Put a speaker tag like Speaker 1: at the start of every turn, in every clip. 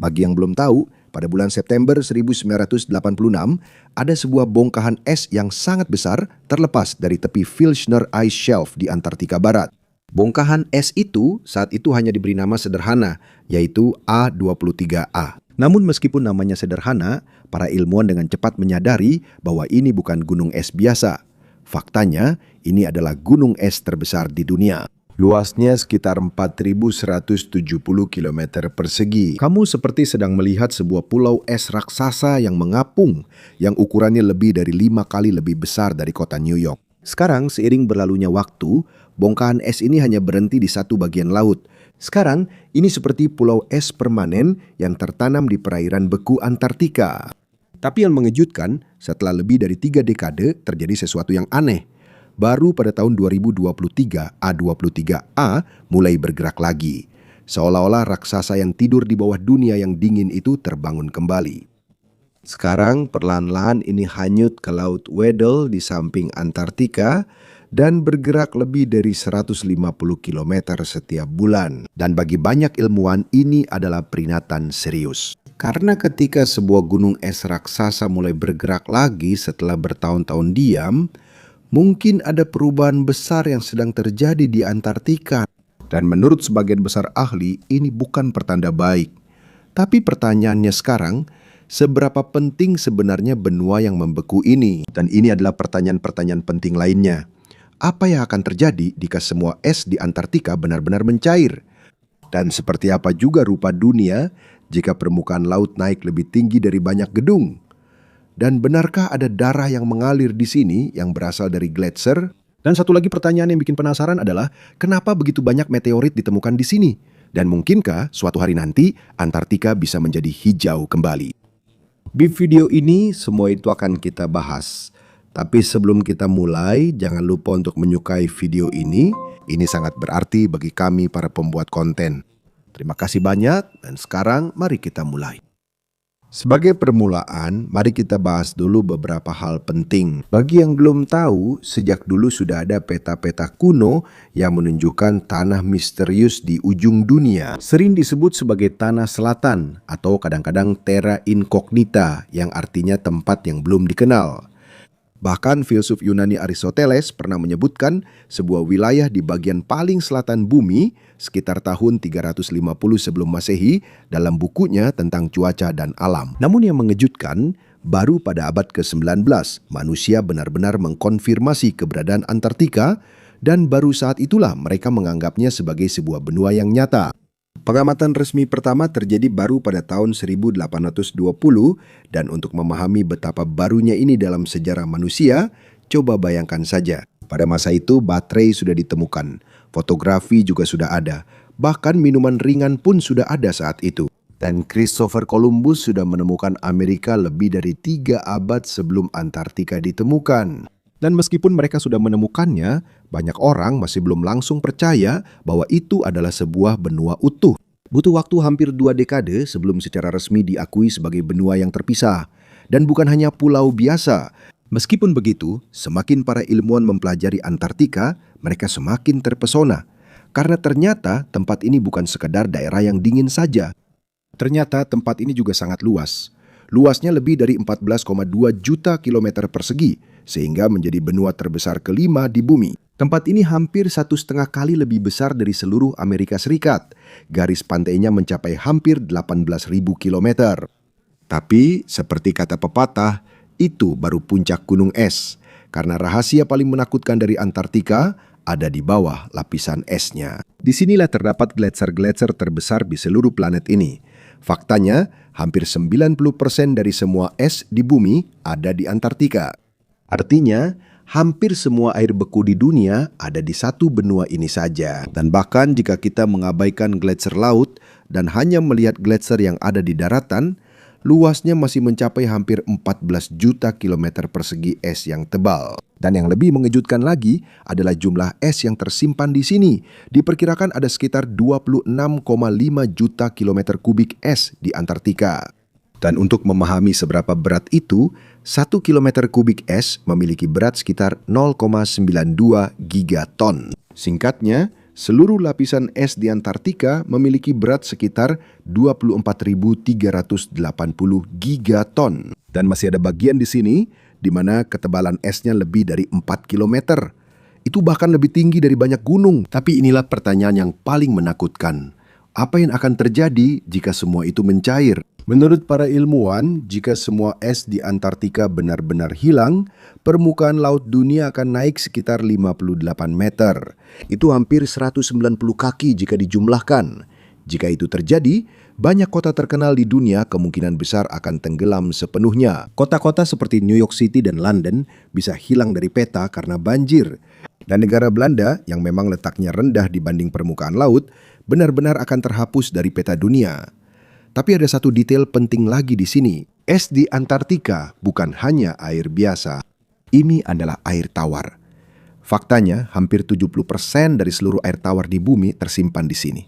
Speaker 1: Bagi yang belum tahu, pada bulan September 1986, ada sebuah bongkahan es yang sangat besar terlepas dari tepi Filchner Ice Shelf di Antartika Barat. Bongkahan es itu saat itu hanya diberi nama sederhana, yaitu A23A. Namun meskipun namanya sederhana, para ilmuwan dengan cepat menyadari bahwa ini bukan gunung es biasa. Faktanya, ini adalah gunung es terbesar di dunia. Luasnya sekitar 4.170 km persegi. Kamu seperti sedang melihat sebuah pulau es raksasa yang mengapung, yang ukurannya lebih dari 5 kali lebih besar dari kota New York. Sekarang, seiring berlalunya waktu, bongkahan es ini hanya berhenti di satu bagian laut. Sekarang, ini seperti pulau es permanen yang tertanam di perairan beku Antartika. Tapi yang mengejutkan, setelah lebih dari 3 dekade, terjadi sesuatu yang aneh. Baru pada tahun 2023, A23A mulai bergerak lagi. Seolah-olah raksasa yang tidur di bawah dunia yang dingin itu terbangun kembali. Sekarang perlahan-lahan ini hanyut ke Laut Weddell di samping Antartika dan bergerak lebih dari 150 km setiap bulan. Dan bagi banyak ilmuwan ini adalah peringatan serius. Karena ketika sebuah gunung es raksasa mulai bergerak lagi setelah bertahun-tahun diam, mungkin ada perubahan besar yang sedang terjadi di Antartika. Dan menurut sebagian besar ahli, ini bukan pertanda baik. Tapi pertanyaannya sekarang, seberapa penting sebenarnya benua yang membeku ini? Dan ini adalah pertanyaan-pertanyaan penting lainnya. Apa yang akan terjadi jika semua es di Antartika benar-benar mencair? Dan seperti apa juga rupa dunia jika permukaan laut naik lebih tinggi dari banyak gedung? Dan benarkah ada darah yang mengalir di sini yang berasal dari gletser? Dan satu lagi pertanyaan yang bikin penasaran adalah, kenapa begitu banyak meteorit ditemukan di sini? Dan mungkinkah suatu hari nanti Antartika bisa menjadi hijau kembali? Di video ini semua itu akan kita bahas. Tapi sebelum kita mulai, jangan lupa untuk menyukai video ini. Ini sangat berarti bagi kami para pembuat konten. Terima kasih banyak dan sekarang mari kita mulai. Sebagai permulaan, mari kita bahas dulu beberapa hal penting. Bagi yang belum tahu, sejak dulu sudah ada peta-peta kuno yang menunjukkan tanah misterius di ujung dunia. Sering disebut sebagai tanah selatan atau kadang-kadang terra incognita yang artinya tempat yang belum dikenal. Bahkan filsuf Yunani Aristoteles pernah menyebutkan sebuah wilayah di bagian paling selatan bumi sekitar tahun 350 sebelum Masehi dalam bukunya tentang cuaca dan alam. Namun yang mengejutkan, baru pada abad ke-19 manusia benar-benar mengkonfirmasi keberadaan Antartika dan baru saat itulah mereka menganggapnya sebagai sebuah benua yang nyata. Pengamatan resmi pertama terjadi baru pada tahun 1820 dan untuk memahami betapa barunya ini dalam sejarah manusia, coba bayangkan saja. Pada masa itu baterai sudah ditemukan, fotografi juga sudah ada, bahkan minuman ringan pun sudah ada saat itu. Dan Christopher Columbus sudah menemukan Amerika lebih dari 3 abad sebelum Antartika ditemukan. Dan meskipun mereka sudah menemukannya, banyak orang masih belum langsung percaya bahwa itu adalah sebuah benua utuh. Butuh waktu hampir 2 dekade sebelum secara resmi diakui sebagai benua yang terpisah. Dan bukan hanya pulau biasa. Meskipun begitu, semakin para ilmuwan mempelajari Antartika, mereka semakin terpesona. Karena ternyata tempat ini bukan sekedar daerah yang dingin saja. Ternyata tempat ini juga sangat luas. Luasnya lebih dari 14,2 juta kilometer persegi, sehingga menjadi benua terbesar kelima di bumi. Tempat ini hampir 1,5 kali lebih besar dari seluruh Amerika Serikat. Garis pantainya mencapai hampir 18.000 kilometer. Tapi, seperti kata pepatah, itu baru puncak gunung es. Karena rahasia paling menakutkan dari Antartika ada di bawah lapisan esnya. Disinilah terdapat gletser-gletser terbesar di seluruh planet ini. Faktanya, hampir 90% dari semua es di bumi ada di Antartika. Artinya, hampir semua air beku di dunia ada di satu benua ini saja. Dan bahkan jika kita mengabaikan gletser laut dan hanya melihat gletser yang ada di daratan, luasnya masih mencapai hampir 14 juta kilometer persegi es yang tebal. Dan yang lebih mengejutkan lagi adalah jumlah es yang tersimpan di sini. Diperkirakan ada sekitar 26,5 juta kilometer kubik es di Antartika. Dan untuk memahami seberapa berat itu, 1 kilometer kubik es memiliki berat sekitar 0,92 gigaton. Singkatnya, Seluruh lapisan es di Antartika memiliki berat sekitar 24.380 gigaton. Dan masih ada bagian di sini di mana ketebalan esnya lebih dari 4 kilometer. Itu bahkan lebih tinggi dari banyak gunung. Tapi inilah pertanyaan yang paling menakutkan. Apa yang akan terjadi jika semua itu mencair? Menurut para ilmuwan, jika semua es di Antartika benar-benar hilang, permukaan laut dunia akan naik sekitar 58 meter. Itu hampir 190 kaki jika dijumlahkan. Jika itu terjadi, banyak kota terkenal di dunia kemungkinan besar akan tenggelam sepenuhnya. Kota-kota seperti New York City dan London bisa hilang dari peta karena banjir. Dan negara Belanda yang memang letaknya rendah dibanding permukaan laut, benar-benar akan terhapus dari peta dunia. Tapi ada satu detail penting lagi di sini. Es di Antartika bukan hanya air biasa. Ini adalah air tawar. Faktanya, hampir 70% dari seluruh air tawar di bumi tersimpan di sini.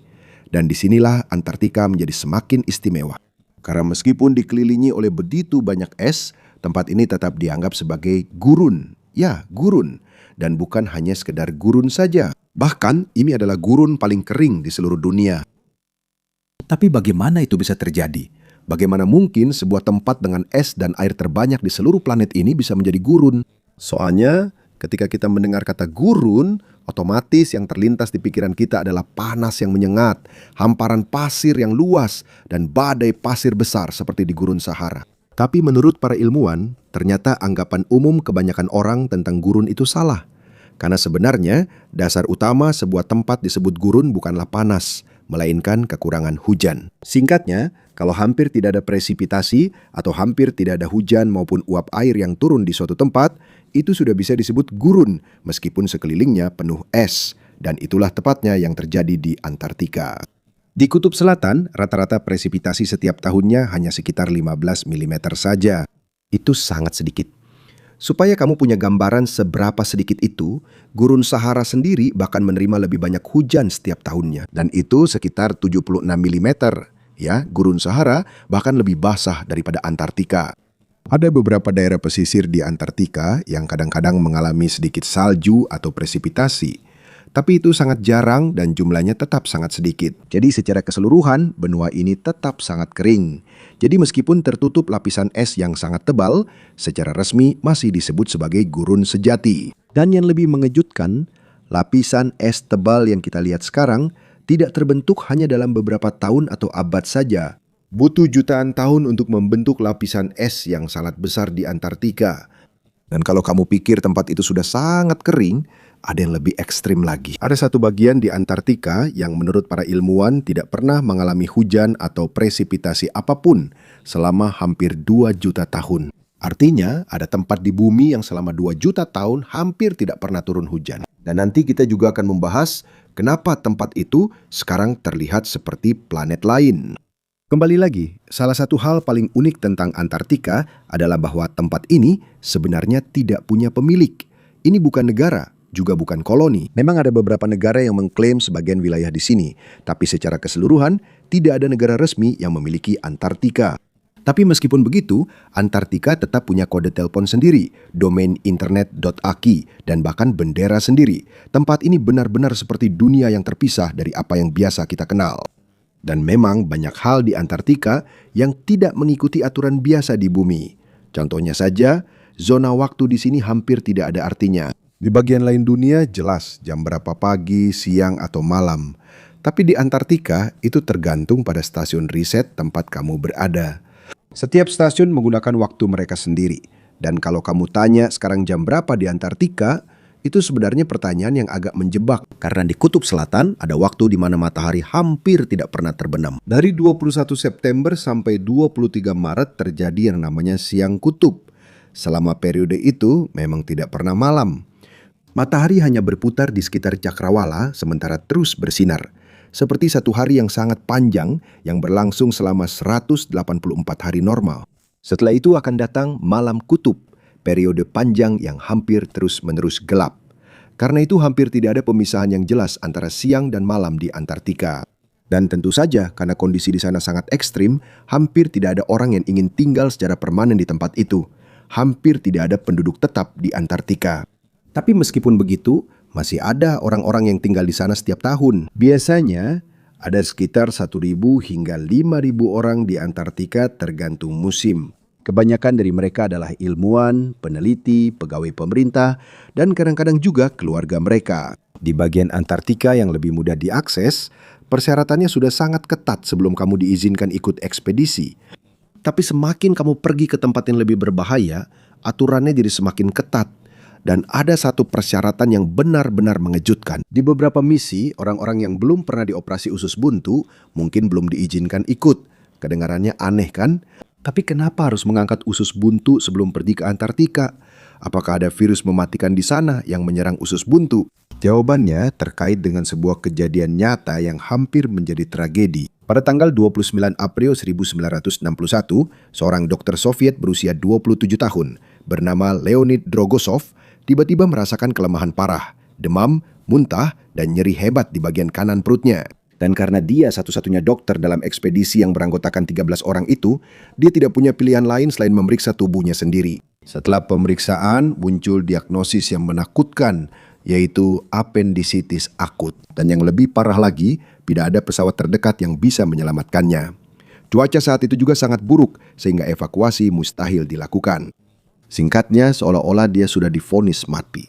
Speaker 1: Dan disinilah Antartika menjadi semakin istimewa. Karena meskipun dikelilingi oleh begitu banyak es, tempat ini tetap dianggap sebagai gurun. Ya, gurun. Dan bukan hanya sekedar gurun saja. Bahkan, ini adalah gurun paling kering di seluruh dunia. Tapi bagaimana itu bisa terjadi? Bagaimana mungkin sebuah tempat dengan es dan air terbanyak di seluruh planet ini bisa menjadi gurun? Soalnya, ketika kita mendengar kata gurun, otomatis yang terlintas di pikiran kita adalah panas yang menyengat, hamparan pasir yang luas, dan badai pasir besar seperti di Gurun Sahara. Tapi menurut para ilmuwan, ternyata anggapan umum kebanyakan orang tentang gurun itu salah. Karena sebenarnya, dasar utama sebuah tempat disebut gurun bukanlah panas, melainkan kekurangan hujan. Singkatnya, kalau hampir tidak ada presipitasi atau hampir tidak ada hujan maupun uap air yang turun di suatu tempat, itu sudah bisa disebut gurun meskipun sekelilingnya penuh es. Dan itulah tepatnya yang terjadi di Antartika. Di Kutub Selatan, rata-rata presipitasi setiap tahunnya hanya sekitar 15 mm saja. Itu sangat sedikit. Supaya kamu punya gambaran seberapa sedikit itu, Gurun Sahara sendiri bahkan menerima lebih banyak hujan setiap tahunnya. Dan itu sekitar 76 mm. Ya, Gurun Sahara bahkan lebih basah daripada Antartika. Ada beberapa daerah pesisir di Antartika yang kadang-kadang mengalami sedikit salju atau presipitasi. Tapi itu sangat jarang dan jumlahnya tetap sangat sedikit. Jadi secara keseluruhan, benua ini tetap sangat kering. Jadi meskipun tertutup lapisan es yang sangat tebal, secara resmi masih disebut sebagai gurun sejati. Dan yang lebih mengejutkan, lapisan es tebal yang kita lihat sekarang tidak terbentuk hanya dalam beberapa tahun atau abad saja. Butuh jutaan tahun untuk membentuk lapisan es yang sangat besar di Antartika. Dan kalau kamu pikir tempat itu sudah sangat kering, ada yang lebih ekstrim lagi. Ada satu bagian di Antartika yang menurut para ilmuwan tidak pernah mengalami hujan atau presipitasi apapun selama hampir 2 juta tahun. Artinya, ada tempat di bumi yang selama 2 juta tahun hampir tidak pernah turun hujan. Dan nanti kita juga akan membahas kenapa tempat itu sekarang terlihat seperti planet lain. Kembali lagi, salah satu hal paling unik tentang Antartika adalah bahwa tempat ini sebenarnya tidak punya pemilik. Ini bukan negara, juga bukan koloni. Memang ada beberapa negara yang mengklaim sebagian wilayah di sini, tapi secara keseluruhan tidak ada negara resmi yang memiliki Antartika. Tapi meskipun begitu, Antartika tetap punya kode telepon sendiri, domain internet.aki, dan bahkan bendera sendiri. Tempat ini benar-benar seperti dunia yang terpisah dari apa yang biasa kita kenal. Dan memang banyak hal di Antartika yang tidak mengikuti aturan biasa di bumi. Contohnya saja, zona waktu di sini hampir tidak ada artinya. Di bagian lain dunia jelas jam berapa pagi, siang, atau malam. Tapi di Antartika itu tergantung pada stasiun riset tempat kamu berada. Setiap stasiun menggunakan waktu mereka sendiri. Dan kalau kamu tanya sekarang jam berapa di Antartika, itu sebenarnya pertanyaan yang agak menjebak. Karena di Kutub Selatan ada waktu di mana matahari hampir tidak pernah terbenam. Dari 21 September sampai 23 Maret terjadi yang namanya siang kutub. Selama periode itu memang tidak pernah malam. Matahari hanya berputar di sekitar cakrawala sementara terus bersinar. Seperti satu hari yang sangat panjang yang berlangsung selama 184 hari normal. Setelah itu akan datang malam kutub, periode panjang yang hampir terus-menerus gelap. Karena itu hampir tidak ada pemisahan yang jelas antara siang dan malam di Antartika. Dan tentu saja karena kondisi di sana sangat ekstrim, hampir tidak ada orang yang ingin tinggal secara permanen di tempat itu. Hampir tidak ada penduduk tetap di Antartika. Tapi meskipun begitu, masih ada orang-orang yang tinggal di sana setiap tahun. Biasanya ada sekitar 1.000 hingga 5.000 orang di Antartika tergantung musim. Kebanyakan dari mereka adalah ilmuwan, peneliti, pegawai pemerintah, dan kadang-kadang juga keluarga mereka. Di bagian Antartika yang lebih mudah diakses, persyaratannya sudah sangat ketat sebelum kamu diizinkan ikut ekspedisi. Tapi semakin kamu pergi ke tempat yang lebih berbahaya, aturannya jadi semakin ketat. Dan ada satu persyaratan yang benar-benar mengejutkan. Di beberapa misi, orang-orang yang belum pernah dioperasi usus buntu mungkin belum diizinkan ikut. Kedengarannya aneh kan? Tapi kenapa harus mengangkat usus buntu sebelum pergi ke Antartika? Apakah ada virus mematikan di sana yang menyerang usus buntu? Jawabannya terkait dengan sebuah kejadian nyata yang hampir menjadi tragedi. Pada tanggal 29 April 1961, seorang dokter Soviet berusia 27 tahun bernama Leonid Drogosov tiba-tiba merasakan kelemahan parah, demam, muntah, dan nyeri hebat di bagian kanan perutnya. Dan karena dia satu-satunya dokter dalam ekspedisi yang beranggotakan 13 orang itu, dia tidak punya pilihan lain selain memeriksa tubuhnya sendiri. Setelah pemeriksaan, muncul diagnosis yang menakutkan, yaitu apendisitis akut. Dan yang lebih parah lagi, tidak ada pesawat terdekat yang bisa menyelamatkannya. Cuaca saat itu juga sangat buruk, sehingga evakuasi mustahil dilakukan. Singkatnya, seolah-olah dia sudah divonis mati.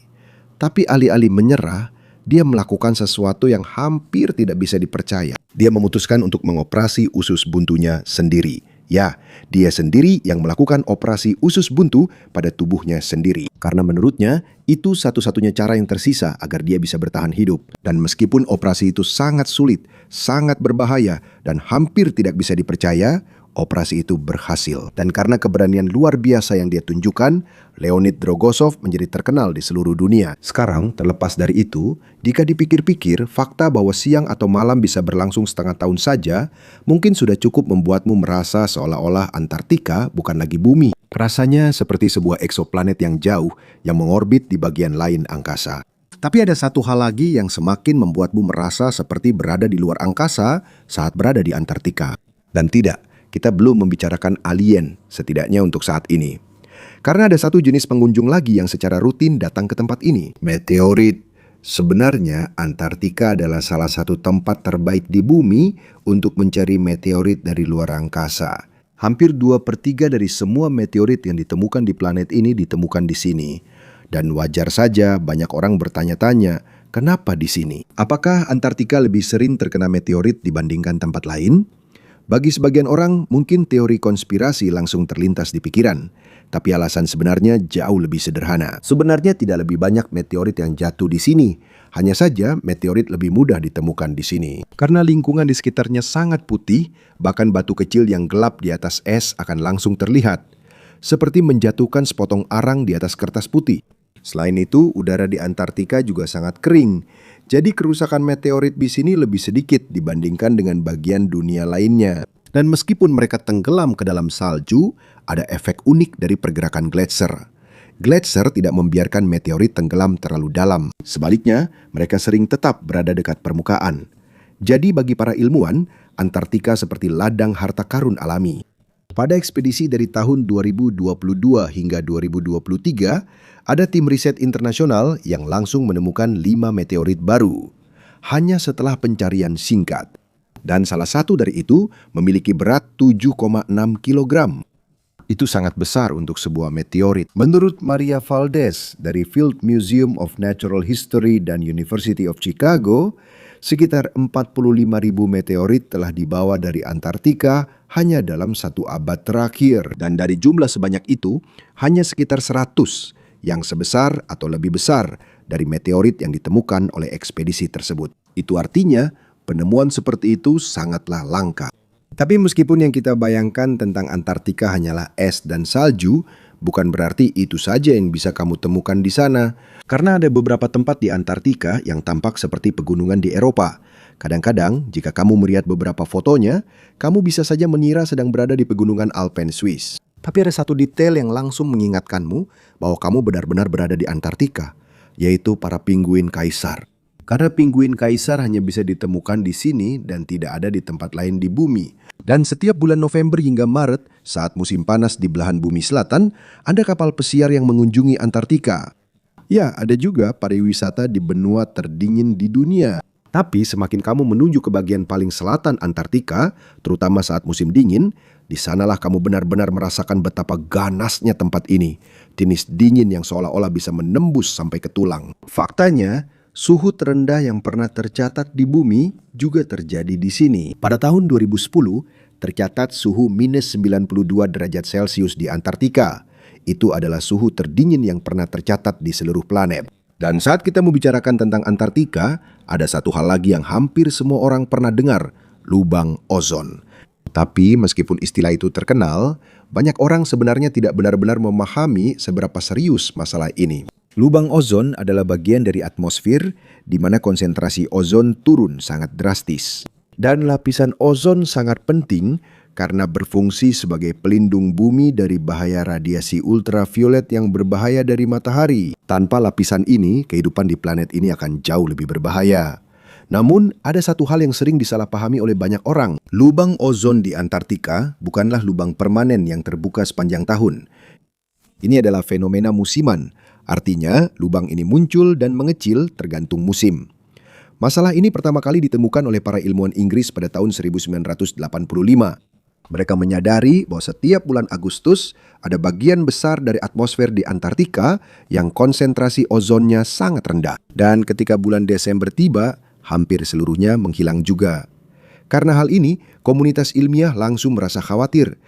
Speaker 1: Tapi alih-alih menyerah, dia melakukan sesuatu yang hampir tidak bisa dipercaya. Dia memutuskan untuk mengoperasi usus buntunya sendiri. Ya, dia sendiri yang melakukan operasi usus buntu pada tubuhnya sendiri. Karena menurutnya, itu satu-satunya cara yang tersisa agar dia bisa bertahan hidup. Dan meskipun operasi itu sangat sulit, sangat berbahaya, dan hampir tidak bisa dipercaya, operasi itu berhasil. Dan karena keberanian luar biasa yang dia tunjukkan, Leonid Drogosov menjadi terkenal di seluruh dunia. Sekarang, terlepas dari itu, jika dipikir-pikir, fakta bahwa siang atau malam bisa berlangsung setengah tahun saja, mungkin sudah cukup membuatmu merasa seolah-olah Antartika bukan lagi bumi. Rasanya seperti sebuah eksoplanet yang jauh, yang mengorbit di bagian lain angkasa. Tapi ada satu hal lagi yang semakin membuatmu merasa seperti berada di luar angkasa saat berada di Antartika. Dan tidak, kita belum membicarakan alien, setidaknya untuk saat ini. Karena ada satu jenis pengunjung lagi yang secara rutin datang ke tempat ini. Meteorit. Sebenarnya, Antartika adalah salah satu tempat terbaik di bumi untuk mencari meteorit dari luar angkasa. Hampir 2/3 dari semua meteorit yang ditemukan di planet ini ditemukan di sini. Dan wajar saja banyak orang bertanya-tanya, kenapa di sini? Apakah Antartika lebih sering terkena meteorit dibandingkan tempat lain? Bagi sebagian orang, mungkin teori konspirasi langsung terlintas di pikiran. Tapi alasan sebenarnya jauh lebih sederhana. Sebenarnya tidak lebih banyak meteorit yang jatuh di sini. Hanya saja meteorit lebih mudah ditemukan di sini. Karena lingkungan di sekitarnya sangat putih, bahkan batu kecil yang gelap di atas es akan langsung terlihat. Seperti menjatuhkan sepotong arang di atas kertas putih. Selain itu, udara di Antartika juga sangat kering. Jadi kerusakan meteorit di sini lebih sedikit dibandingkan dengan bagian dunia lainnya. Dan meskipun mereka tenggelam ke dalam salju, ada efek unik dari pergerakan gletser. Gletser tidak membiarkan meteorit tenggelam terlalu dalam. Sebaliknya, mereka sering tetap berada dekat permukaan. Jadi bagi para ilmuwan, Antartika seperti ladang harta karun alami. Pada ekspedisi dari tahun 2022 hingga 2023, ada tim riset internasional yang langsung menemukan 5 meteorit baru, hanya setelah pencarian singkat. Dan salah satu dari itu memiliki berat 7,6 kg. Itu sangat besar untuk sebuah meteorit. Menurut Maria Valdez dari Field Museum of Natural History dan University of Chicago, sekitar 45.000 meteorit telah dibawa dari Antartika hanya dalam 1 abad terakhir. Dan dari jumlah sebanyak itu, hanya sekitar 100 yang sebesar atau lebih besar dari meteorit yang ditemukan oleh ekspedisi tersebut. Itu artinya, penemuan seperti itu sangatlah langka. Tapi meskipun yang kita bayangkan tentang Antartika hanyalah es dan salju, bukan berarti itu saja yang bisa kamu temukan di sana. Karena ada beberapa tempat di Antartika yang tampak seperti pegunungan di Eropa. Kadang-kadang, jika kamu melihat beberapa fotonya, kamu bisa saja mengira sedang berada di pegunungan Alpen Swiss. Tapi ada satu detail yang langsung mengingatkanmu bahwa kamu benar-benar berada di Antartika, yaitu para penguin kaisar. Karena penguin kaisar hanya bisa ditemukan di sini dan tidak ada di tempat lain di bumi. Dan setiap bulan November hingga Maret, saat musim panas di belahan bumi selatan, ada kapal pesiar yang mengunjungi Antartika. Ya, ada juga pariwisata di benua terdingin di dunia. Tapi semakin kamu menuju ke bagian paling selatan Antartika, terutama saat musim dingin, di sanalah kamu benar-benar merasakan betapa ganasnya tempat ini. Jenis dingin yang seolah-olah bisa menembus sampai ke tulang. Faktanya, suhu terendah yang pernah tercatat di bumi juga terjadi di sini. Pada tahun 2010, tercatat suhu minus 92 derajat Celcius di Antartika. Itu adalah suhu terdingin yang pernah tercatat di seluruh planet. Dan saat kita membicarakan tentang Antartika, ada satu hal lagi yang hampir semua orang pernah dengar, lubang ozon. Tapi meskipun istilah itu terkenal, banyak orang sebenarnya tidak benar-benar memahami seberapa serius masalah ini. Lubang ozon adalah bagian dari atmosfer di mana konsentrasi ozon turun sangat drastis. Dan lapisan ozon sangat penting karena berfungsi sebagai pelindung bumi dari bahaya radiasi ultraviolet yang berbahaya dari matahari. Tanpa lapisan ini, kehidupan di planet ini akan jauh lebih berbahaya. Namun, ada satu hal yang sering disalahpahami oleh banyak orang. Lubang ozon di Antartika bukanlah lubang permanen yang terbuka sepanjang tahun. Ini adalah fenomena musiman. Artinya, lubang ini muncul dan mengecil tergantung musim. Masalah ini pertama kali ditemukan oleh para ilmuwan Inggris pada tahun 1985. Mereka menyadari bahwa setiap bulan Agustus ada bagian besar dari atmosfer di Antartika yang konsentrasi ozonnya sangat rendah. Dan ketika bulan Desember tiba, hampir seluruhnya menghilang juga. Karena hal ini, komunitas ilmiah langsung merasa khawatir.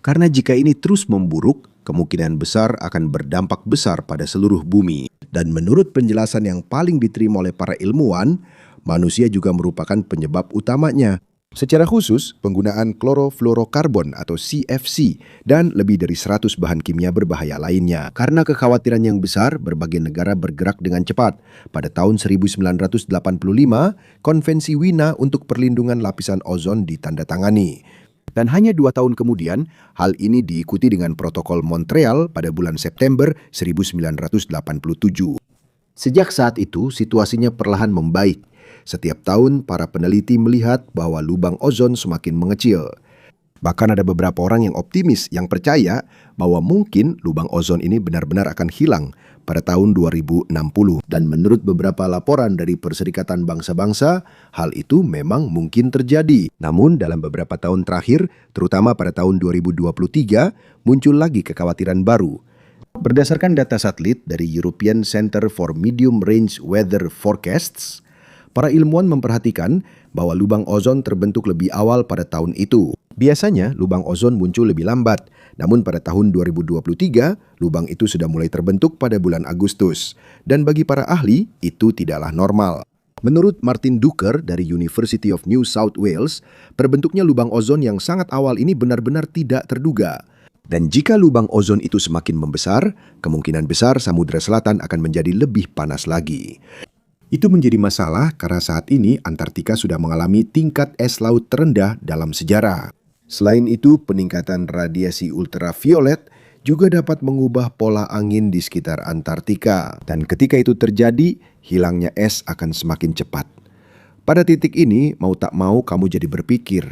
Speaker 1: Karena jika ini terus memburuk, kemungkinan besar akan berdampak besar pada seluruh bumi. Dan menurut penjelasan yang paling diterima oleh para ilmuwan, manusia juga merupakan penyebab utamanya. Secara khusus, penggunaan klorofluorokarbon atau CFC dan lebih dari 100 bahan kimia berbahaya lainnya. Karena kekhawatiran yang besar, berbagai negara bergerak dengan cepat. Pada tahun 1985, Konvensi Wina untuk perlindungan lapisan ozon ditandatangani. Dan hanya 2 tahun kemudian, hal ini diikuti dengan Protokol Montreal pada bulan September 1987. Sejak saat itu, situasinya perlahan membaik. Setiap tahun, para peneliti melihat bahwa lubang ozon semakin mengecil. Bahkan ada beberapa orang yang optimis yang percaya bahwa mungkin lubang ozon ini benar-benar akan hilang pada tahun 2060. Dan menurut beberapa laporan dari Perserikatan Bangsa-Bangsa, hal itu memang mungkin terjadi. Namun dalam beberapa tahun terakhir, terutama pada tahun 2023, muncul lagi kekhawatiran baru. Berdasarkan data satelit dari European Center for Medium Range Weather Forecasts, para ilmuwan memperhatikan bahwa lubang ozon terbentuk lebih awal pada tahun itu. Biasanya, lubang ozon muncul lebih lambat. Namun pada tahun 2023, lubang itu sudah mulai terbentuk pada bulan Agustus. Dan bagi para ahli, itu tidaklah normal. Menurut Martin Ducker dari University of New South Wales, terbentuknya lubang ozon yang sangat awal ini benar-benar tidak terduga. Dan jika lubang ozon itu semakin membesar, kemungkinan besar Samudra Selatan akan menjadi lebih panas lagi. Itu menjadi masalah karena saat ini Antartika sudah mengalami tingkat es laut terendah dalam sejarah. Selain itu, peningkatan radiasi ultraviolet juga dapat mengubah pola angin di sekitar Antartika. Dan ketika itu terjadi, hilangnya es akan semakin cepat. Pada titik ini, mau tak mau kamu jadi berpikir,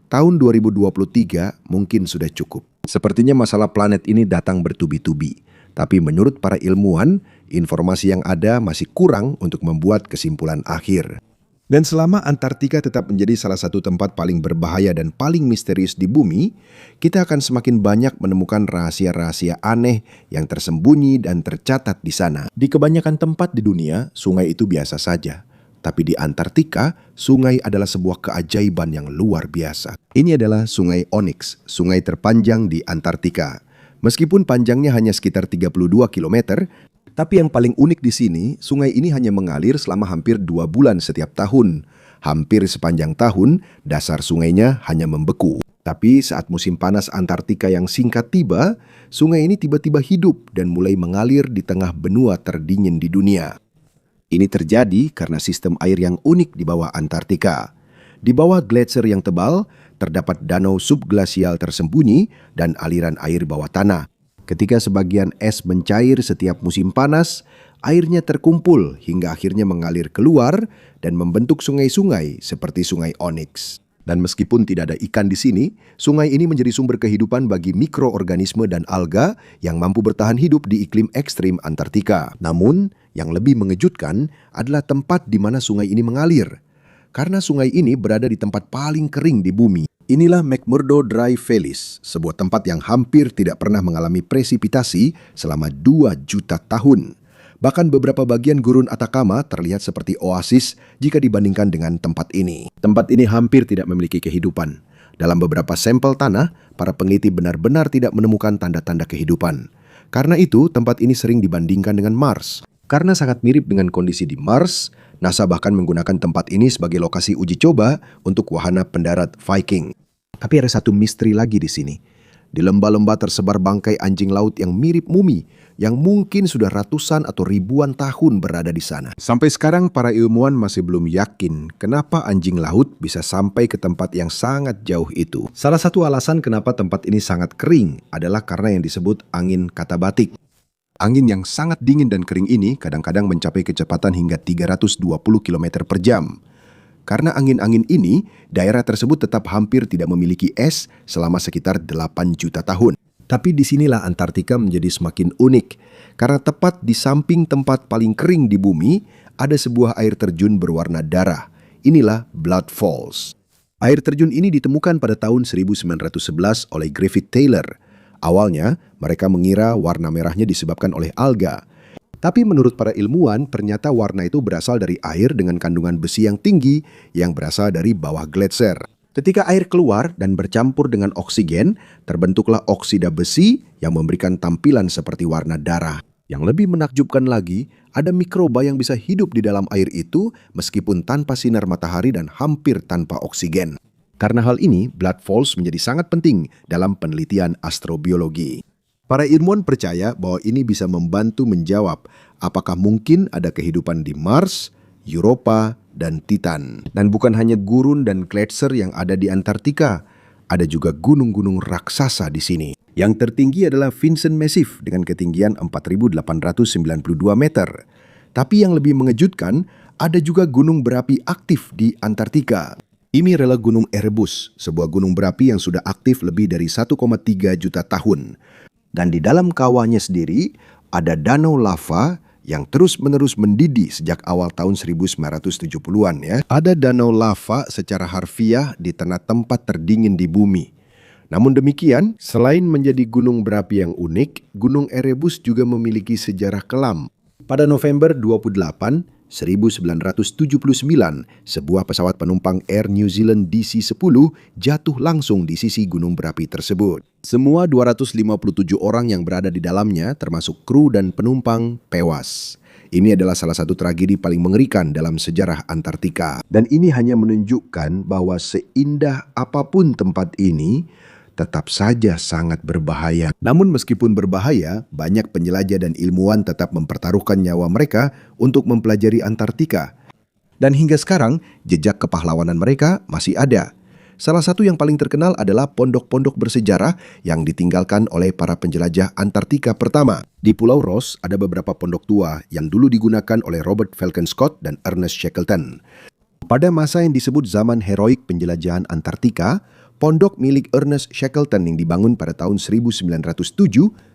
Speaker 1: tahun 2023 mungkin sudah cukup. Sepertinya masalah planet ini datang bertubi-tubi. Tapi menurut para ilmuwan, informasi yang ada masih kurang untuk membuat kesimpulan akhir. Dan selama Antartika tetap menjadi salah satu tempat paling berbahaya dan paling misterius di bumi, kita akan semakin banyak menemukan rahasia-rahasia aneh yang tersembunyi dan tercatat di sana. Di kebanyakan tempat di dunia, sungai itu biasa saja. Tapi di Antartika, sungai adalah sebuah keajaiban yang luar biasa. Ini adalah Sungai Onyx, sungai terpanjang di Antartika. Meskipun panjangnya hanya sekitar 32 km, tapi yang paling unik di sini, sungai ini hanya mengalir selama hampir 2 bulan setiap tahun. Hampir sepanjang tahun, dasar sungainya hanya membeku. Tapi saat musim panas Antartika yang singkat tiba, sungai ini tiba-tiba hidup dan mulai mengalir di tengah benua terdingin di dunia. Ini terjadi karena sistem air yang unik di bawah Antartika. Di bawah gletser yang tebal, terdapat danau subglasial tersembunyi dan aliran air bawah tanah. Ketika sebagian es mencair setiap musim panas, airnya terkumpul hingga akhirnya mengalir keluar dan membentuk sungai-sungai seperti Sungai Onyx. Dan meskipun tidak ada ikan di sini, sungai ini menjadi sumber kehidupan bagi mikroorganisme dan alga yang mampu bertahan hidup di iklim ekstrim Antartika. Namun, yang lebih mengejutkan adalah tempat di mana sungai ini mengalir. Karena sungai ini berada di tempat paling kering di bumi. Inilah McMurdo Dry Valleys, sebuah tempat yang hampir tidak pernah mengalami presipitasi selama 2 juta tahun. Bahkan beberapa bagian gurun Atacama terlihat seperti oasis jika dibandingkan dengan tempat ini. Tempat ini hampir tidak memiliki kehidupan. Dalam beberapa sampel tanah, para peneliti benar-benar tidak menemukan tanda-tanda kehidupan. Karena itu, tempat ini sering dibandingkan dengan Mars. Karena sangat mirip dengan kondisi di Mars, NASA bahkan menggunakan tempat ini sebagai lokasi uji coba untuk wahana pendarat Viking. Tapi ada satu misteri lagi di sini. Di lembah-lembah tersebar bangkai anjing laut yang mirip mumi, yang mungkin sudah ratusan atau ribuan tahun berada di sana. Sampai sekarang para ilmuwan masih belum yakin kenapa anjing laut bisa sampai ke tempat yang sangat jauh itu. Salah satu alasan kenapa tempat ini sangat kering adalah karena yang disebut angin katabatik. Angin yang sangat dingin dan kering ini kadang-kadang mencapai kecepatan hingga 320 km per jam. Karena angin-angin ini, daerah tersebut tetap hampir tidak memiliki es selama sekitar 8 juta tahun. Tapi disinilah Antartika menjadi semakin unik, karena tepat di samping tempat paling kering di bumi, ada sebuah air terjun berwarna darah. Inilah Blood Falls. Air terjun ini ditemukan pada tahun 1911 oleh Griffith Taylor. Awalnya, mereka mengira warna merahnya disebabkan oleh alga. Tapi menurut para ilmuwan, ternyata warna itu berasal dari air dengan kandungan besi yang tinggi yang berasal dari bawah gletser. Ketika air keluar dan bercampur dengan oksigen, terbentuklah oksida besi yang memberikan tampilan seperti warna darah. Yang lebih menakjubkan lagi, ada mikroba yang bisa hidup di dalam air itu meskipun tanpa sinar matahari dan hampir tanpa oksigen. Karena hal ini, Blood Falls menjadi sangat penting dalam penelitian astrobiologi. Para ilmuwan percaya bahwa ini bisa membantu menjawab apakah mungkin ada kehidupan di Mars, Europa, dan Titan. Dan bukan hanya gurun dan gletser yang ada di Antartika, ada juga gunung-gunung raksasa di sini. Yang tertinggi adalah Vinson Massif dengan ketinggian 4.892 meter. Tapi yang lebih mengejutkan, ada juga gunung berapi aktif di Antartika. Ini adalah Gunung Erebus, sebuah gunung berapi yang sudah aktif lebih dari 1,3 juta tahun. Dan di dalam kawahnya sendiri, ada danau lava yang terus-menerus mendidih sejak awal tahun 1970-an ya. Ada danau lava secara harfiah di tengah tempat terdingin di bumi. Namun demikian, selain menjadi gunung berapi yang unik, Gunung Erebus juga memiliki sejarah kelam. Pada November 28, 1979, sebuah pesawat penumpang Air New Zealand DC-10 jatuh langsung di sisi gunung berapi tersebut. Semua 257 orang yang berada di dalamnya, termasuk kru dan penumpang, tewas. Ini adalah salah satu tragedi paling mengerikan dalam sejarah Antartika. Dan ini hanya menunjukkan bahwa seindah apapun tempat ini, tetap saja sangat berbahaya. Namun meskipun berbahaya, banyak penjelajah dan ilmuwan tetap mempertaruhkan nyawa mereka untuk mempelajari Antartika. Dan hingga sekarang, jejak kepahlawanan mereka masih ada. Salah satu yang paling terkenal adalah pondok-pondok bersejarah yang ditinggalkan oleh para penjelajah Antartika pertama. Di Pulau Ross ada beberapa pondok tua yang dulu digunakan oleh Robert Falcon Scott dan Ernest Shackleton. Pada masa yang disebut zaman heroik penjelajahan Antartika, pondok milik Ernest Shackleton yang dibangun pada tahun 1907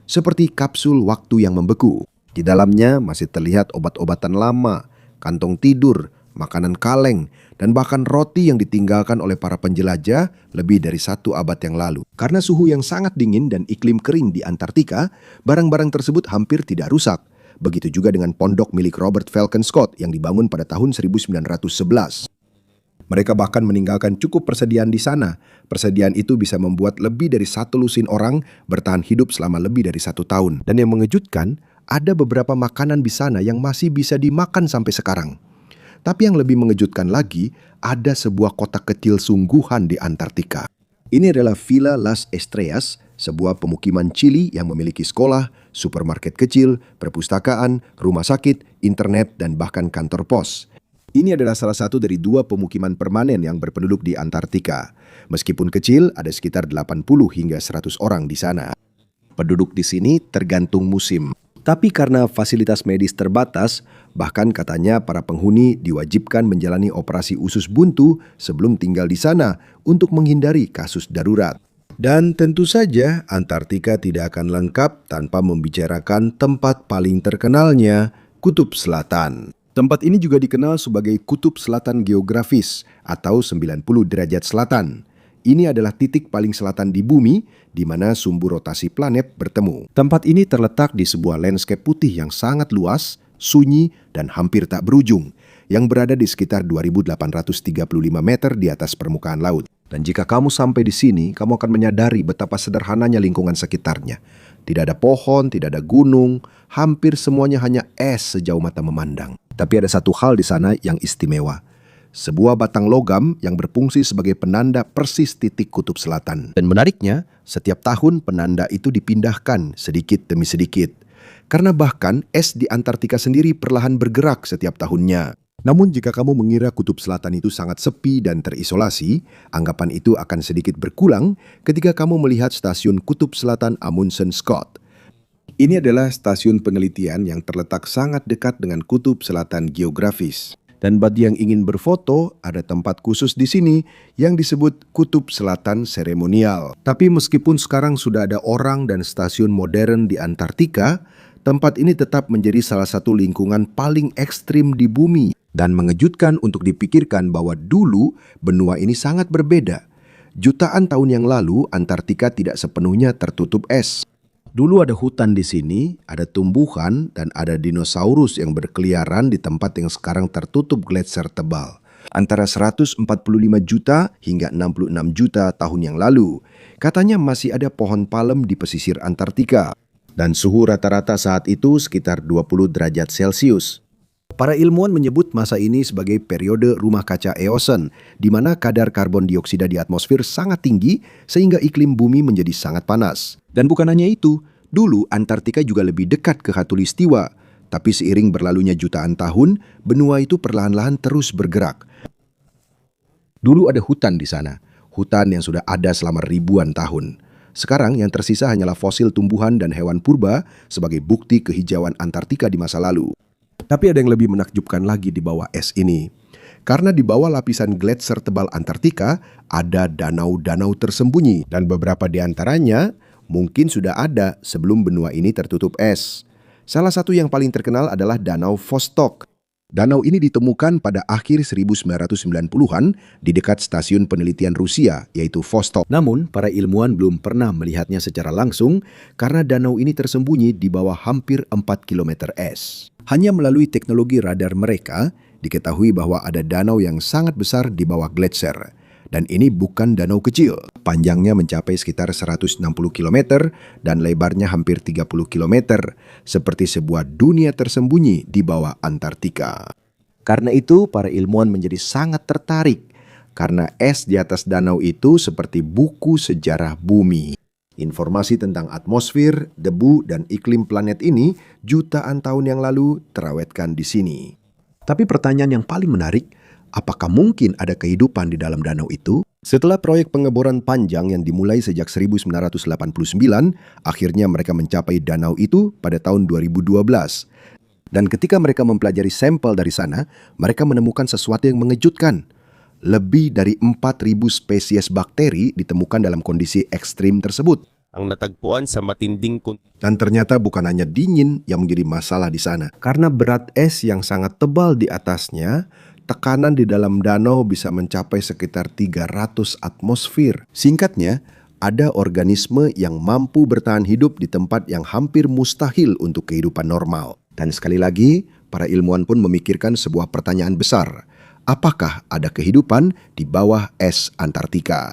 Speaker 1: seperti kapsul waktu yang membeku. Di dalamnya masih terlihat obat-obatan lama, kantong tidur, makanan kaleng, dan bahkan roti yang ditinggalkan oleh para penjelajah lebih dari 1 abad yang lalu. Karena suhu yang sangat dingin dan iklim kering di Antartika, barang-barang tersebut hampir tidak rusak. Begitu juga dengan pondok milik Robert Falcon Scott yang dibangun pada tahun 1911. Mereka bahkan meninggalkan cukup persediaan di sana. Persediaan itu bisa membuat lebih dari 1 lusin orang bertahan hidup selama lebih dari 1 tahun. Dan yang mengejutkan, ada beberapa makanan di sana yang masih bisa dimakan sampai sekarang. Tapi yang lebih mengejutkan lagi, ada sebuah kota kecil sungguhan di Antartika. Ini adalah Villa Las Estrellas, sebuah pemukiman Chili yang memiliki sekolah, supermarket kecil, perpustakaan, rumah sakit, internet, dan bahkan kantor pos. Ini adalah salah satu dari 2 pemukiman permanen yang berpenduduk di Antartika. Meskipun kecil, ada sekitar 80 hingga 100 orang di sana. Penduduk di sini tergantung musim. Tapi karena fasilitas medis terbatas, bahkan katanya para penghuni diwajibkan menjalani operasi usus buntu sebelum tinggal di sana untuk menghindari kasus darurat. Dan tentu saja Antartika tidak akan lengkap tanpa membicarakan tempat paling terkenalnya, Kutub Selatan. Tempat ini juga dikenal sebagai Kutub Selatan Geografis atau 90 derajat selatan. Ini adalah titik paling selatan di bumi di mana sumbu rotasi planet bertemu. Tempat ini terletak di sebuah landscape putih yang sangat luas, sunyi, dan hampir tak berujung, yang berada di sekitar 2.835 meter di atas permukaan laut. Dan jika kamu sampai di sini, kamu akan menyadari betapa sederhananya lingkungan sekitarnya. Tidak ada pohon, tidak ada gunung, hampir semuanya hanya es sejauh mata memandang. Tapi ada satu hal di sana yang istimewa. Sebuah batang logam yang berfungsi sebagai penanda persis titik kutub selatan. Dan menariknya, setiap tahun penanda itu dipindahkan sedikit demi sedikit. Karena bahkan es di Antartika sendiri perlahan bergerak setiap tahunnya. Namun jika kamu mengira kutub selatan itu sangat sepi dan terisolasi, anggapan itu akan sedikit berkurang ketika kamu melihat stasiun kutub selatan Amundsen Scott. Ini adalah stasiun penelitian yang terletak sangat dekat dengan kutub selatan geografis. Dan bagi yang ingin berfoto, ada tempat khusus di sini yang disebut Kutub Selatan Seremonial. Tapi meskipun sekarang sudah ada orang dan stasiun modern di Antartika, tempat ini tetap menjadi salah satu lingkungan paling ekstrim di bumi. Dan mengejutkan untuk dipikirkan bahwa dulu benua ini sangat berbeda. Jutaan tahun yang lalu, Antartika tidak sepenuhnya tertutup es. Dulu ada hutan di sini, ada tumbuhan, dan ada dinosaurus yang berkeliaran di tempat yang sekarang tertutup gletser tebal. Antara 145 juta hingga 66 juta tahun yang lalu, katanya masih ada pohon palem di pesisir Antartika. Dan suhu rata-rata saat itu sekitar 20 derajat Celcius. Para ilmuwan menyebut masa ini sebagai periode rumah kaca Eosen, di mana kadar karbon dioksida di atmosfer sangat tinggi sehingga iklim bumi menjadi sangat panas. Dan bukan hanya itu, dulu Antartika juga lebih dekat ke khatulistiwa, tapi seiring berlalunya jutaan tahun, benua itu perlahan-lahan terus bergerak. Dulu ada hutan di sana, hutan yang sudah ada selama ribuan tahun. Sekarang yang tersisa hanyalah fosil tumbuhan dan hewan purba sebagai bukti kehijauan Antartika di masa lalu. Tapi ada yang lebih menakjubkan lagi di bawah es ini. Karena di bawah lapisan gletser tebal Antartika ada danau-danau tersembunyi dan beberapa di antaranya mungkin sudah ada sebelum benua ini tertutup es. Salah satu yang paling terkenal adalah Danau Vostok. Danau ini ditemukan pada akhir 1990-an di dekat stasiun penelitian Rusia, yaitu Vostok. Namun, para ilmuwan belum pernah melihatnya secara langsung karena danau ini tersembunyi di bawah hampir 4 km es. Hanya melalui teknologi radar mereka, diketahui bahwa ada danau yang sangat besar di bawah gletser. Dan ini bukan danau kecil. Panjangnya mencapai sekitar 160 km dan lebarnya hampir 30 km, seperti sebuah dunia tersembunyi di bawah Antartika. Karena itu, para ilmuwan menjadi sangat tertarik, karena es di atas danau itu seperti buku sejarah bumi. Informasi tentang atmosfer, debu, dan iklim planet ini jutaan tahun yang lalu terawetkan di sini. Tapi pertanyaan yang paling menarik, apakah mungkin ada kehidupan di dalam danau itu? Setelah proyek pengeboran panjang yang dimulai sejak 1989, akhirnya mereka mencapai danau itu pada tahun 2012. Dan ketika mereka mempelajari sampel dari sana, mereka menemukan sesuatu yang mengejutkan. Lebih dari 4.000 spesies bakteri ditemukan dalam kondisi ekstrim tersebut.
Speaker 2: Ang natagpuan sa matinding
Speaker 1: Dan ternyata bukan hanya dingin yang menjadi masalah di sana. Karena berat es yang sangat tebal di atasnya, tekanan di dalam danau bisa mencapai sekitar 300 atmosfer. Singkatnya, ada organisme yang mampu bertahan hidup di tempat yang hampir mustahil untuk kehidupan normal. Dan sekali lagi, para ilmuwan pun memikirkan sebuah pertanyaan besar. Apakah ada kehidupan di bawah es Antartika?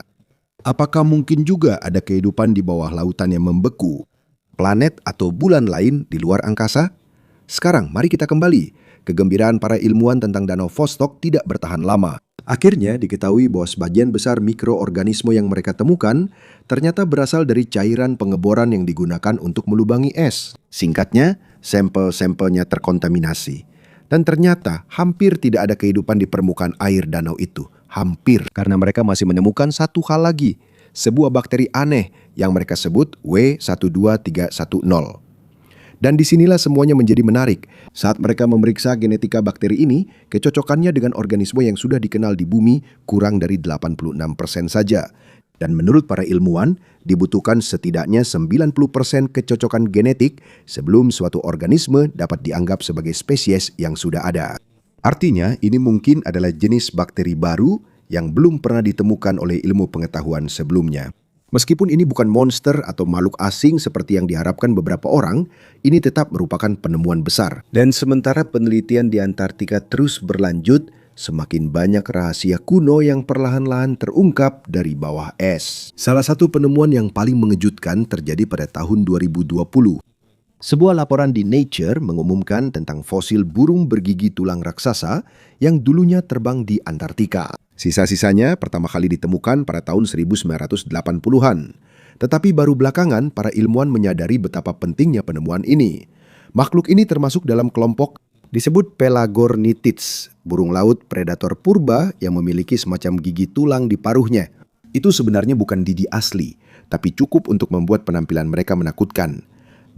Speaker 1: Apakah mungkin juga ada kehidupan di bawah lautan yang membeku? Planet atau bulan lain di luar angkasa? Sekarang, mari kita kembali. Kegembiraan para ilmuwan tentang Danau Vostok tidak bertahan lama. Akhirnya diketahui bahwa sebagian besar mikroorganisme yang mereka temukan ternyata berasal dari cairan pengeboran yang digunakan untuk melubangi es. Singkatnya, sampel-sampelnya terkontaminasi. Dan ternyata hampir tidak ada kehidupan di permukaan air danau itu. Hampir. Karena mereka masih menemukan satu hal lagi. Sebuah bakteri aneh yang mereka sebut W12310. Dan disinilah semuanya menjadi menarik. Saat mereka memeriksa genetika bakteri ini, kecocokannya dengan organisme yang sudah dikenal di bumi kurang dari 86% saja. Dan menurut para ilmuwan, dibutuhkan setidaknya 90% kecocokan genetik sebelum suatu organisme dapat dianggap sebagai spesies yang sudah ada. Artinya, ini mungkin adalah jenis bakteri baru yang belum pernah ditemukan oleh ilmu pengetahuan sebelumnya. Meskipun ini bukan monster atau makhluk asing seperti yang diharapkan beberapa orang, ini tetap merupakan penemuan besar. Dan sementara penelitian di Antartika terus berlanjut, semakin banyak rahasia kuno yang perlahan-lahan terungkap dari bawah es. Salah satu penemuan yang paling mengejutkan terjadi pada tahun 2020. Sebuah laporan di Nature mengumumkan tentang fosil burung bergigi tulang raksasa yang dulunya terbang di Antartika. Sisa-sisanya pertama kali ditemukan pada tahun 1980-an. Tetapi baru belakangan para ilmuwan menyadari betapa pentingnya penemuan ini. Makhluk ini termasuk dalam kelompok disebut Pelagornithids, burung laut predator purba yang memiliki semacam gigi tulang di paruhnya. Itu sebenarnya bukan gigi asli, tapi cukup untuk membuat penampilan mereka menakutkan.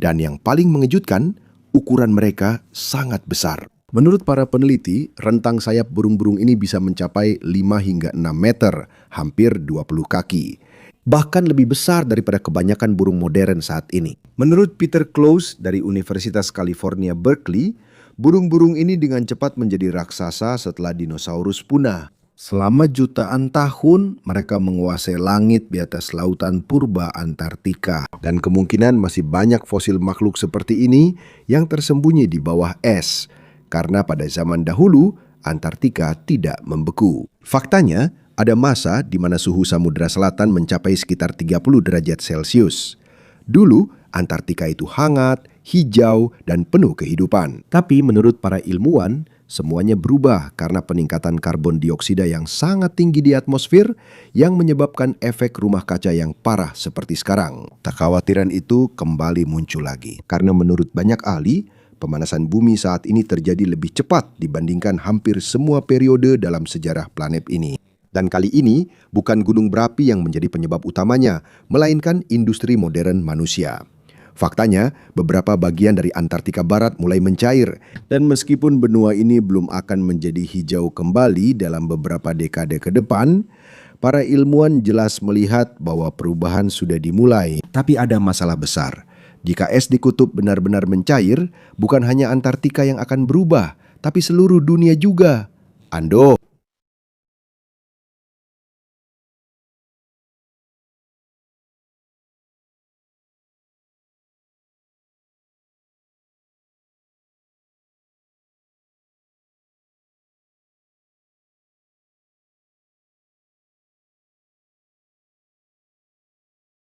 Speaker 1: Dan yang paling mengejutkan, ukuran mereka sangat besar. Menurut para peneliti, rentang sayap burung-burung ini bisa mencapai 5 hingga 6 meter, hampir 20 kaki. Bahkan lebih besar daripada kebanyakan burung modern saat ini. Menurut Peter Close dari Universitas California, Berkeley, burung-burung ini dengan cepat menjadi raksasa setelah dinosaurus punah. Selama jutaan tahun, mereka menguasai langit di atas lautan purba Antartika. Dan kemungkinan masih banyak fosil makhluk seperti ini yang tersembunyi di bawah es. Karena pada zaman dahulu, Antartika tidak membeku. Faktanya, ada masa di mana suhu Samudra Selatan mencapai sekitar 30 derajat Celcius. Dulu, Antartika itu hangat, hijau, dan penuh kehidupan. Tapi menurut para ilmuwan, semuanya berubah karena peningkatan karbon dioksida yang sangat tinggi di atmosfer yang menyebabkan efek rumah kaca yang parah seperti sekarang. Kekhawatiran itu kembali muncul lagi. Karena menurut banyak ahli, pemanasan bumi saat ini terjadi lebih cepat dibandingkan hampir semua periode dalam sejarah planet ini. Dan kali ini bukan gunung berapi yang menjadi penyebab utamanya, melainkan industri modern manusia. Faktanya, beberapa bagian dari Antartika Barat mulai mencair, dan meskipun benua ini belum akan menjadi hijau kembali dalam beberapa dekade ke depan, para ilmuwan jelas melihat bahwa perubahan sudah dimulai. Tapi ada masalah besar. Jika es di kutub benar-benar mencair, bukan hanya Antartika yang akan berubah, tapi seluruh dunia juga. Ando,